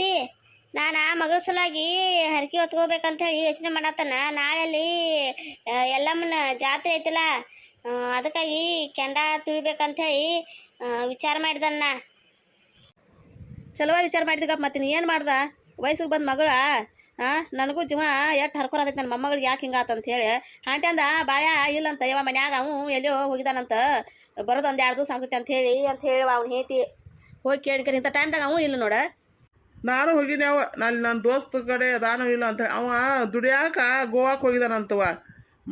ಅತ್ತಿ ನಾನು ಆ ಮಗಳ ಸಲುವಾಗಿ ಹರಕೆ ಹೊತ್ಕೋಬೇಕಂತ ಹೇಳಿ ಯೋಚನೆ ಮಾಡತ್ತನ. ನಾಳೆಲ್ಲಿ ಎಲ್ಲಮ್ಮನ ಜಾತ್ರೆ ಐತಿಲ್ಲ, ಅದಕ್ಕಾಗಿ ಕೆಂಡ ತುಳಿಬೇಕಂತ ಹೇಳಿ ವಿಚಾರ ಮಾಡಿದನ್ನ. ಚಲೋ ವಿಚಾರ ಮಾಡಿದಾಗ ಮತ್ತೆ ನೀ ಏನು ಮಾಡ್ದ? ವಯಸ್ಸಿಗೆ ಬಂದ ಮಗಳ ನನಗೂ ಜೀವ ಎಷ್ಟು ಹರ್ಕೊರತೈತಿ ನನ್ನ ಮೊಮ್ಮಗಳಿಗೆ ಯಾಕೆ ಹಿಂಗಾತಂತ ಹೇಳಿ ಆಂಟಿ ಅಂದ. ಬಾಳ್ಯ ಇಲ್ಲಂತ ಯಾವ ಮನ್ಯಾಗ ಅವನು ಎಲ್ಲೋ ಹೋಗಿದಾನಂತ, ಬರೋದು ಒಂದು 2 ದಿವಸ ಆಗ್ತೈತಿ ಅಂತ ಹೇಳಿ ಅವ್ನು ಹೇತಿ ಹೋಗಿ ಕೇಳಿಕರಿ ಇಂಥ ಟೈಮ್ದಾಗ ಅವನು ಇಲ್ಲ ನೋಡ. ನಾನು ಹೋಗಿನಿ ಅವ ನನ್ನ ದೋಸ್ತ ಕಡೆ ಅದಾನು ಇಲ್ಲ ಅಂತ ಅವ ದುಡಿಯಾಕ ಗೋವಾಕ್ಕೆ ಹೋಗಿದಾನಂತವ.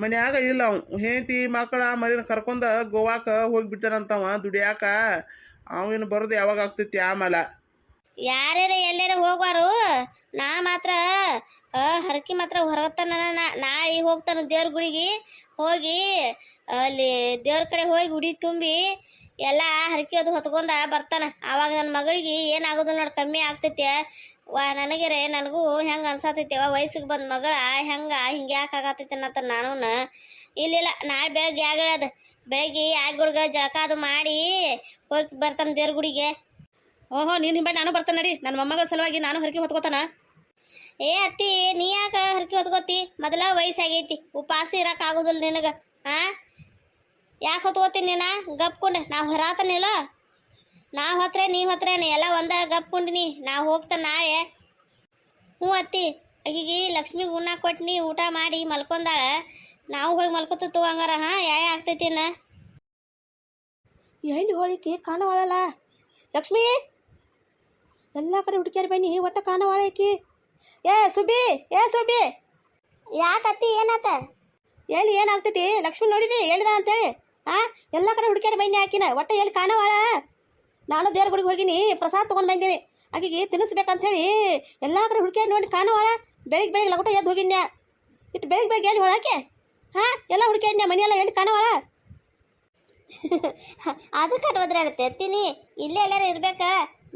ಮನ್ಯಾಗ ಇಲ್ಲ ಅವ ಹೇಂತಿ ಮಕ್ಕಳ ಮರಿನ ಕರ್ಕೊಂಡ ಗೋವಾಕ್ಕೆ ಹೋಗಿಬಿಡ್ತಾನಂತವ ದುಡಿಯಾಕ. ಅವೇನು ಬರೋದು ಯಾವಾಗ ಆಗ್ತೈತಿ ಆಮೇಲೆ. ಯಾರ್ಯಾರ ಎಲ್ಲಾರ ಹೋಗ್ಬಾರು, ನಾ ಮಾತ್ರ ಹರಕೆ ಮಾತ್ರ ಹೊರಗತ್ತಾನ. ನಾಳೆ ಹೋಗ್ತಾನ ದೇವ್ರ ಗುಡಿಗೆ ಹೋಗಿ ಅಲ್ಲಿ ದೇವ್ರ ಕಡೆ ಹೋಗಿ ಉಡಿ ತುಂಬಿ ಎಲ್ಲ ಹರಕೆ ಅದು ಹೊತ್ಕೊಂಡ ಬರ್ತಾನ. ಆವಾಗ ನನ್ನ ಮಗಳಿಗೆ ಏನಾಗೋದು ನೋಡಿ ಕಮ್ಮಿ ಆಗ್ತೈತಿ. ನನಗೆರೆ ನನಗೂ ಹೆಂಗೆ ಅನ್ಸತೈತಿ ವಯಸ್ಸಿಗೆ ಬಂದ ಮಗಳ ಹಿಂಗೆ ಯಾಕೆ ಆಗತೈತಿ ಅನ್ನತ್ತ. ನಾನು ಇಲ್ಲಿಲ್ಲ, ನಾಳೆ ಬೆಳಗ್ಗೆ ಆಗದ ಬೆಳಗ್ಗೆ ಗುಡ್ಗ ಜಳಕ ಅದು ಮಾಡಿ ಹೋಗಿ ಬರ್ತಾನೆ ದೇವ್ರ ಗುಡಿಗೆ. ಓಹೋ ನೀನು ಹಿಂಬೆ ನಾನು ಬರ್ತಾನೆ ನಡಿ, ನನ್ನ ಮೊಮ್ಮಗಳ ಸಲುವಾಗಿ ನಾನು ಹರಕೆ ಹೊತ್ಕೋತಾನ. ಏ ಅತ್ತಿ ನೀ ಯಾಕೆ ಹರಕೆ ಹೊತ್ಕೋತಿ? ಮೊದಲ ವಯಸ್ಸಾಗೈತಿ, ಉಪವಾಸ ಇರಕ್ಕೆ ಆಗೋದಿಲ್ಲ ನಿನಗೆ. ಯಾಕೆ ಹೊತ್ಕೋತೀನಿ ನೀನ? ಗಪ್ಕೊಂಡು ನಾವು ಹೊರಾತನಿಲ್ಲ, ನಾವು ಹೊತ್ರೆ ನೀ ಹೊತ್ರೇನೆ ಎಲ್ಲ ಒಂದ ಗಪ್ಕೊಂಡಿನಿ. ನಾವು ಹೋಗ್ತಾನೆ ನಾಳೆ. ಹ್ಞೂ ಅತ್ತಿ, ಆಕಿಗೆ ಲಕ್ಷ್ಮಿಗೆ ಉಣ್ಣಾಕ ಕೊಟ್ಟಿನಿ, ಊಟ ಮಾಡಿ ಮಲ್ಕೊಂಡಾಳ. ನಾವು ಹೋಗಿ ಮಲ್ಕೋತ ಹಂಗಾರ. ಯಾಯ ಆಗ್ತೈತಿನ ಎಲ್ಲಿ ಹೋಳಿಕೆ ಕಾಣವಾಳಲ್ಲ ಲಕ್ಷ್ಮಿ? ಎಲ್ಲ ಕಡೆ ಹುಡುಕ್ಯಾರ ಬನ್ನಿ, ಒಟ್ಟ ಕಾಣವಾಳಕಿ. ಏ ಸುಬ್ಬಿ ಯಾಕತ್ತಿ ಏನಾತ? ಎಲ್ಲಿ ಏನಾಗ್ತೈತಿ? ಲಕ್ಷ್ಮಿ ನೋಡಿದಿ ಹೇಳಿದ ಅಂತೇಳಿ ಎಲ್ಲ ಕಡೆ ಹುಡುಕ್ಯಾರ ಬನ್ನಿ ಆಕಿನ, ಒಟ್ಟ ಎಲ್ಲಿ ಕಾಣವಾಳ. ನಾನು ದೇವ್ರ ಗುಡಿಗೆ ಹೋಗಿನಿ, ಪ್ರಸಾದ ತೊಗೊಂಡು ಬಂದೀನಿ, ಆಕಿಗೆ ತಿನ್ನಿಸ್ಬೇಕಂತೇಳಿ ಎಲ್ಲ ಕಡೆ ಹುಡುಕ್ಯಾರ ನೋಡಿ ಕಾಣವಾಳ. ಬೆಳಿಗ್ಗೆ ಲಗಟ ಎದ್ದು ಹೋಗಿನ್ಯಾ, ಇಟ್ಟು ಬೇಗ ಎಲ್ಲಿ ಹೊಳಕ್ಕೆ ಎಲ್ಲ ಹುಡುಕ್ಯಾಡ್ನ್ಯಾ, ಮನೆಯೆಲ್ಲ ಎಲ್ಲಿ ಕಾಣವಾಳ. ಅದು ಕಟ್ಟೋದ್ರೆ ಅತ್ತೀನಿ, ಇಲ್ಲೇ ಎಲ್ಲಾರು ಇರ್ಬೇಕ.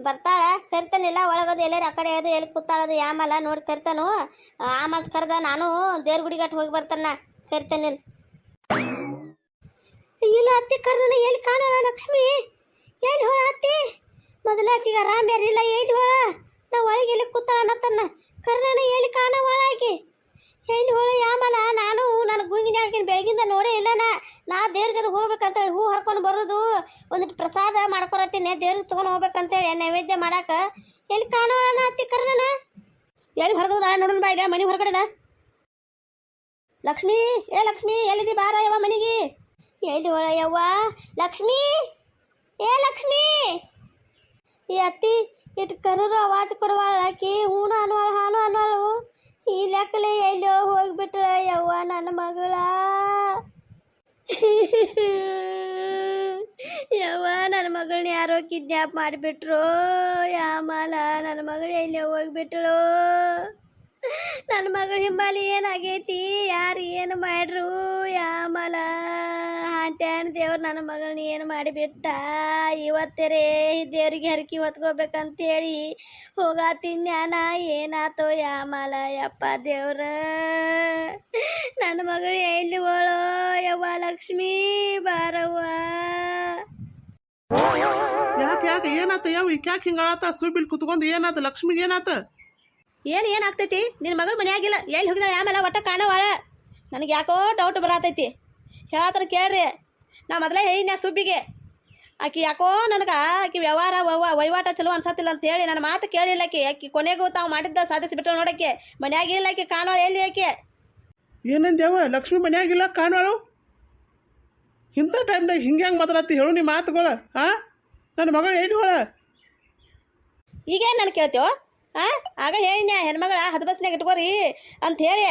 ಬರ್ತಾಳ ಕರಿತಾನಿಲ್ಲ ಒಳಗದು ಎಲ್ಲಾರು ಆ ಕಡೆ ಅದು ಎಲ್ಲಿ ಕೂತಾಳದು ಆಮೇಲೆ ನೋಡಿ ಕರಿತಾನು. ಆಮೇಲೆ ಕರೆದ ನಾನು ದೇವ್ರ ಗುಡಿಗಟ್ಟು ಹೋಗಿ ಬರ್ತಾನ ಕರಿತಾನೆ. ಇಲ್ಲ ಅತ್ತಿ ಕರ್ದನ ಎಲ್ಲಿ ಕಾಣೋಣ ಲಕ್ಷ್ಮಿ? ಎಲ್ಲಿ ಹೋಳ ಅತ್ತಿ? ಮೊದಲ ಆಕಿಗೆ ಆರಾಮ್ ಯಾರಿಲ್ಲ, ಎಲ್ಲಿ ಹೋಳ? ನಾ ಒಳಗೆ ಎಲ್ಲಿ ಕೂತಾಳ ಅನ್ನತ್ತನ್ನ ಕರ್ದನ ಎಲ್ಲಿ ಕಾಣೋಳ ಆಕಿ? ಎಲ್ಲಿ ಹೋಳ ಆಮೇಲೆ ನಾನು ನನಗೆ ಗುಂಗಿನ ಹಾಕಿನ ಬೆಳಗಿಂದ ನೋಡೇ ಇಲ್ಲ. ನಾ ದೇವ್ರಿಗೆ ಅದು ಹೋಗ್ಬೇಕಂತ ಹೂ ಹರ್ಕೊಂಡು ಬರೋದು, ಒಂದಿಟ್ಟು ಪ್ರಸಾದ ಮಾಡ್ಕೊರತ್ತೀನಿ, ದೇವ್ರಿಗೆ ತೊಗೊಂಡು ಹೋಗ್ಬೇಕಂತೇಳಿ ನೈವೇದ್ಯ ಮಾಡಾಕ. ಎಲ್ಲಿ ಕಾಣೋಣ ಅತ್ತಿ ಕರ್ದನ? ಎಲ್ಲಿ ಹೊರಗದ ನೋಡೋಣ ಬಾ, ಈಗ ಮನೆ ಹೊರಗಡೆನ. ಲಕ್ಷ್ಮಿ, ಏ ಲಕ್ಷ್ಮಿ ಎಲ್ಲಿದಿ? ಬಾರ ಯವ್ವ ಮನೆಗೆ. ಎಲ್ಲಿ ಹೋಳ ಯವ್ವ? ಲಕ್ಷ್ಮಿ, ಏ ಲಕ್ಷ್ಮಿ. ಈ ಅತ್ತಿ ಇಟ್ಟು ಕರರು ಆವಾಜ್ ಕೊಡುವಾಳ ಆಕಿ, ಹೂನು ಅನ್ನೋಳು ಹಾನು ಅನ್ನೋಳು. ಈ ಲೆಕ್ಕಲೆ ಎಲ್ಲೋ ಹೋಗ್ಬಿಟ್ರ ಯವ್ವ ನನ್ನ ಮಗಳ. ಯವ್ವ ನನ್ನ ಮಗಳನ್ನ ಯಾರೋ ಕಿಡ್ನ್ಯಾಪ್ ಮಾಡಿಬಿಟ್ರು. ಯಾಮಲ ನನ್ನ ಮಗಳು ಎಲ್ಲೋ ಹೋಗ್ಬಿಟ್ರು. ನನ್ನ ಮಗಳ ಹಿಂಬಾಲಿ ಏನಾಗೈತಿ? ಯಾರು ಏನು ಮಾಡ್ರು? ಯಾಮಲ ಆಂಟ್ಯಾನ್ ದೇವ್ರು ನನ್ನ ಮಗಳನ್ನ ಏನು ಮಾಡಿಬಿಟ್ಟ. ಇವತ್ತರೇ ದೇವ್ರಿಗೆ ಹರಕೆ ಹೊತ್ಕೋಬೇಕಂತೇಳಿ ಹೋಗಾತೀನಿ ಜ್ಞಾನ ಏನಾತೋ ಯಾಮಲ. ಯಪ್ಪ ದೇವ್ರ, ನನ್ನ ಮಗಳು ಎಲ್ಲಿ ಹೋಳೋ ಯವ್ವ? ಲಕ್ಷ್ಮೀ ಬಾರವ್ವ. ಯಾಕೆ ಏನಾತ? ಯಾಕೆ ಹಿಂಗಾತ? ಸುಬಿಲ್ ಕುತ್ಕೊಂಡು ಏನಾತ? ಲಕ್ಷ್ಮಿಗೆ ಏನಾತ? ಏನಾಗ್ತೈತಿ? ನಿನ್ನ ಮಗಳು ಮನೆಯಾಗಿಲ್ಲ, ಎಲ್ಲಿ ಹೋಗಿದ ಆಮೇಲೆ ಒಟ್ಟ ಕಾಣವಾಳ. ನನಗೆ ಯಾಕೋ ಡೌಟ್ ಬರತೈತಿ. ಹೇಳತ್ತಾರ ಕೇಳ್ರಿ. ನಾ ಮೊದಲೇ ಹೇಳಿನ ಸುಬ್ಬಿಗೆ, ಆಕಿ ಯಾಕೋ ನನಗೆ ಆಕಿ ವ್ಯವಹಾರ ವಹಿವಾಟ ಚಲೋ ಅನ್ಸತ್ತಿಲ್ಲ ಅಂತೇಳಿ ನನ್ನ ಮಾತು ಕೇಳಿಲ್ಲ. ಆಕಿ ಕೊನೆಗೂ ತಾವು ಮಾಡಿದ್ದ ಸಾಧಿಸಿಬಿಟ್ಟು ನೋಡಕ್ಕೆ ಮನೆಯಾಗಿಲ್ಲ. ಆಕಿ ಕಾಣವಾಳ ಎಲ್ಲಿ? ಆಕೆ ಏನಂದ್ಯಾವ? ಲಕ್ಷ್ಮಿ ಮನ್ಯಾಗಿಲ್ಲ ಕಾಣಾಳು? ಇಂಥ ಟೈಮ್ದಾಗ ಹಿಂಗೆ ಮಾತಾಡತ್ತಿ? ಹೇಳು ನಿಮ್ಮ ಮಾತುಗಳು. ನನ್ನ ಮಗಳು ಎಲ್ಲಿ ಹೋಳ? ಈಗೇನು ನಾನು ಕೇಳ್ತೇವೋ? ಆಗ ಹೇಳಿನ ಹೆಣ್ಮಗಳ 10 ಬಸ್ನಾಗ ಇಟ್ಕೋರಿ ಅಂತ ಹೇಳಿ.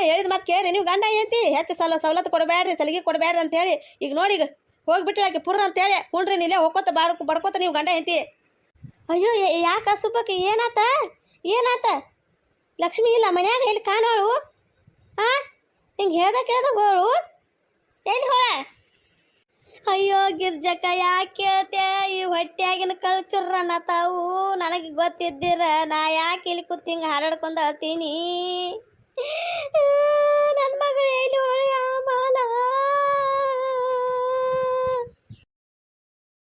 ಹೇಳಿದ ಮಾತು ಕೇಳಿ ನೀವು ಗಂಡ ಹೇಳ್ತಿ ಹೆಚ್ಚು ಸವಲತ್ತು ಕೊಡಬೇಡ್ರಿ, ಸಲಿಗೆ ಕೊಡಬೇಡ್ರಿ ಅಂತ ಹೇಳಿ. ಈಗ ನೋಡಿ ಈಗ ಹೋಗ್ಬಿಟ್ರಿ ಆಕೆ ಪುರ್ರ ಅಂತೇಳಿ ಕುಣ್ರಿ ನೀಲೇ ಹೋಗ್ಕೋತ ಬಡ್ಕೋತ ನೀವು ಗಂಡ ಹೇಳ್ತಿ. ಅಯ್ಯೋ ಯಾಕ ಸುಬ್ಬಕ್ಕೆ ಏನಾತ? ಲಕ್ಷ್ಮಿ ಇಲ್ಲ ಮನ್ಯಾಗ, ಎಲ್ಲಿ ಕಾಣೋಳು? ಹಿಂಗೆ ಕೇಳ್ದ ಹೋಳು ಎಲ್ಲಿ ಹೋಳ? ಅಯ್ಯೋ ಗಿರ್ಜಕ್ಕ ಯಾಕೆ ಕೇಳ್ತೆ? ಈ ಹೊಟ್ಟೆಯಾಗಿನ ಕಳ್ಚುರ್ರನ್ನ ತಾವು ನನಗೆ ಗೊತ್ತಿದ್ದಿರ ನಾ ಯಾಕೆ ಇಲ್ಲಿ ಕೂತ್ ಹಿಂಗೆ ಹಾಡಾಡ್ಕೊಂಡು ಅಳ್ತೀನಿ. ನನ್ನ ಮಗಳು ಎಲ್ಲಿ ಹೋಳ? ಮಾಲ